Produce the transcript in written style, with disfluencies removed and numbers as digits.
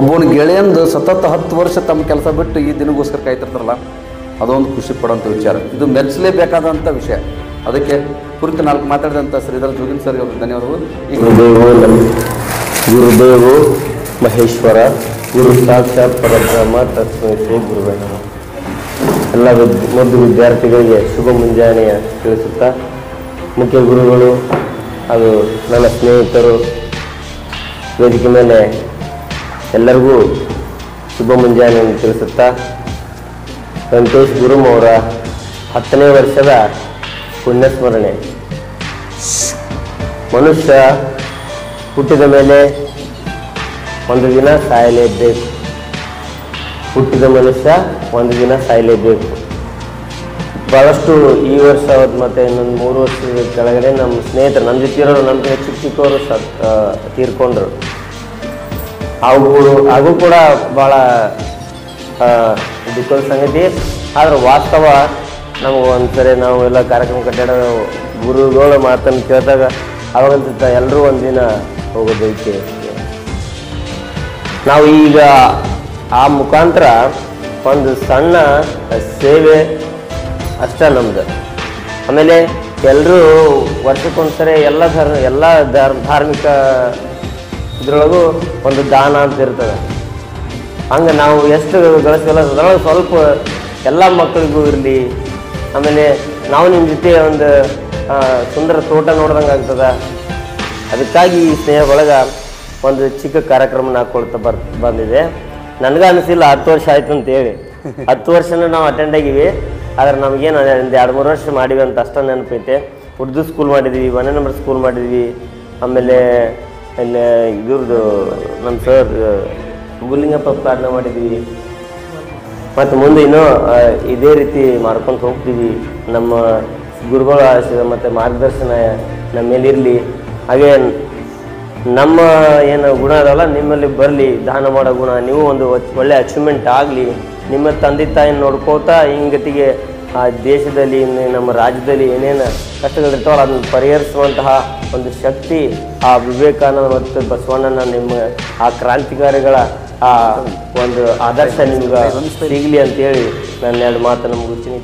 ಒಬ್ಬನ ಗೆಳೆಯಂದು ಸತತ 10 ವರ್ಷ ತಮ್ಮ ಕೆಲಸ ಬಿಟ್ಟು ಈ ದಿನಗೋಸ್ಕರ ಕಾಯ್ತಿರ್ತಾರಲ್ಲ, ಅದೊಂದು ಖುಷಿ ಪಡೋಂಥ ವಿಚಾರ. ಇದು ಮೆಚ್ಚಲೇಬೇಕಾದಂಥ ವಿಷಯ. ಅದಕ್ಕೆ ಕುರಿತು 4 ಮಾತಾಡಿದಂಥ ಶ್ರೀಧರ್ ಜೋಗಿನ್ ಸರ್ ಅವ್ರಿಗೆ ಧನ್ಯವಾದಗಳು. ಗುರುದೇವೋ ಮಹೇಶ್ವರ, ಗುರು ಸಾಕ್ಷಾತ್ ಪರಬ್ರಹ್ಮ ತಸ್ಮೈ ಶ್ರೀ ಗುರುವೇ ನಮಃ. ಎಲ್ಲ ಮೊದಲು ವಿದ್ಯಾರ್ಥಿಗಳಿಗೆ ಶುಭ ಮುಂಜಾನೆಯ ತಿಳಿಸುತ್ತಾ, ಮುಖ್ಯ ಗುರುಗಳು ಹಾಗೂ ನನ್ನ ಸ್ನೇಹಿತರು ವೇದಿಕೆ ಮೇಲೆ ಎಲ್ಲರಿಗೂ ಶುಭ ಮುಂಜಾನೆಯನ್ನು ತಿಳಿಸುತ್ತಾ, ವೆಂಕಟೇಶ್ ಗುರುಮ್ ಅವರ 10ನೇ ವರ್ಷದ ಪುಣ್ಯಸ್ಮರಣೆ. ಮನುಷ್ಯ ಹುಟ್ಟಿದ ಮೇಲೆ ಒಂದು ದಿನ ಸಾಯಲೇಬೇಕು. ಹುಟ್ಟಿದ ಮನುಷ್ಯ ಒಂದು ದಿನ ಸಾಯಲೇಬೇಕು. ಭಾಳಷ್ಟು ಈ ವರ್ಷ ಮತ್ತು ಇನ್ನೊಂದು 3 ವರ್ಷದ ಕೆಳಗಡೆ ನಮ್ಮ ಸ್ನೇಹಿತರು, ನನ್ನ ಜೊತೆ ಇರೋರು, ನಮ್ಮ ಚಿಕ್ಕವರು ತೀರ್ಕೊಂಡ್ರು. ಹಾಗೂ ಕೂಡ ಭಾಳ ದುಃಖದ ಸಂಗತಿ. ಆದ್ರೆ ವಾಸ್ತವ ನಮಗೆ ಒಂದ್ಸರಿ ನಾವು ಎಲ್ಲ ಕಾರ್ಯಕ್ರಮ ಕಟ್ಟಡ ಗುರುಗಳ ಮಾತನ್ನು ಕೇಳಿದಾಗ ಅವಾಗಂತ ಎಲ್ಲರೂ ಒಂದಿನ ಹೋಗೋದೈತೆ. ನಾವು ಈಗ ಆ ಮುಖಾಂತರ ಒಂದು ಸಣ್ಣ ಸೇವೆ ಅಷ್ಟೇ ನಮ್ದು. ಆಮೇಲೆ ಎಲ್ಲರೂ ವರ್ಷಕ್ಕೊಂದ್ಸರಿ ಎಲ್ಲ ಧಾರ್ಮಿಕ ಇದ್ರೊಳಗೂ ಒಂದು ದಾನ ಅಂತ ಇರ್ತದೆ. ಹಂಗೆ ನಾವು ಎಷ್ಟು ಗಳಿಸಲ್ಲ ಅದ್ರೊಳಗೆ ಸ್ವಲ್ಪ ಎಲ್ಲ ಮಕ್ಕಳಿಗೂ ಇರಲಿ. ಆಮೇಲೆ ನಾವು ನಿಮ್ಮ ಜೊತೆ ಒಂದು ಸುಂದರ ತೋಟ ನೋಡ್ದಂಗೆ ಆಗ್ತದೆ. ಅದಕ್ಕಾಗಿ ಈ ಸ್ನೇಹದೊಳಗೆ ಒಂದು ಚಿಕ್ಕ ಕಾರ್ಯಕ್ರಮ ಹಾಕೊಳ್ತಾ ಬಂದಿದೆ. ನನಗೆ ಅನಿಸಿಲ್ಲ 10 ವರ್ಷ ಆಯ್ತು ಅಂತೇಳಿ. 10 ವರ್ಷನ ನಾವು ಅಟೆಂಡ್ ಆಗಿವಿ. ಆದರೆ ನಮಗೇನು ಒಂದು 2-3 ವರ್ಷ ಮಾಡಿವಿ ಅಂತ ಅಷ್ಟೇ ನೆನಪೈತೆ. ಉರ್ದು ಸ್ಕೂಲ್ ಮಾಡಿದ್ವಿ, 1ನೇ ನಂಬರ್ ಸ್ಕೂಲ್ ಮಾಡಿದ್ವಿ. ಆಮೇಲೆ ಅಲ್ಲಿ ಇದ್ರದ್ದು ನಮ್ಮ ಸರ್ ಗುಲ್ಲಿಂಗಪ್ಪ ಪ್ರಾರ್ಥನೆ ಮಾಡಿದ್ವಿ. ಮತ್ತು ಮುಂದೆ ಇನ್ನೂ ಇದೇ ರೀತಿ ಮಾಡ್ಕೊಂಡು ಹೋಗ್ತೀವಿ. ನಮ್ಮ ಗುರುಗಳ ಆಶೀರ್ವಾದ ಮತ್ತು ಮಾರ್ಗದರ್ಶನ ನಮ್ಮ ಮೇಲಿರಲಿ. ಹಾಗೆ ನಮ್ಮ ಏನು ಗುಣ ಅದಲ್ಲ ನಿಮ್ಮಲ್ಲಿ ಬರಲಿ, ದಾನ ಮಾಡೋ ಗುಣ. ನೀವು ಒಂದು ಒಳ್ಳೆ ಅಚೀವ್ಮೆಂಟ್ ಆಗಲಿ. ನಿಮ್ಮ ತಂದೆ ತಾಯಿನ ನೋಡ್ಕೋತಾ ಹಿಂಗತಿಗೆ ಆ ದೇಶದಲ್ಲಿ, ನಮ್ಮ ರಾಜ್ಯದಲ್ಲಿ ಏನೇನು ಕಷ್ಟಗಳಿರ್ತಾವಲ್ಲ ಅದನ್ನು ಪರಿಹರಿಸುವಂತಹ ಒಂದು ಶಕ್ತಿ ಆ ವಿವೇಕಾನಂದ ಮತ್ತು ಬಸವಣ್ಣನ ನಿಮ್ಮ ಆ ಕ್ರಾಂತಿಕಾರಿಗಳ ಆ ಒಂದು ಆದರ್ಶ ನಿಮ್ಗೆ ಸಿಗಲಿ ಅಂತೇಳಿ ನಾನು 2 ಮಾತನ್ನು ಮುಗಿಸ್ತೀನಿ.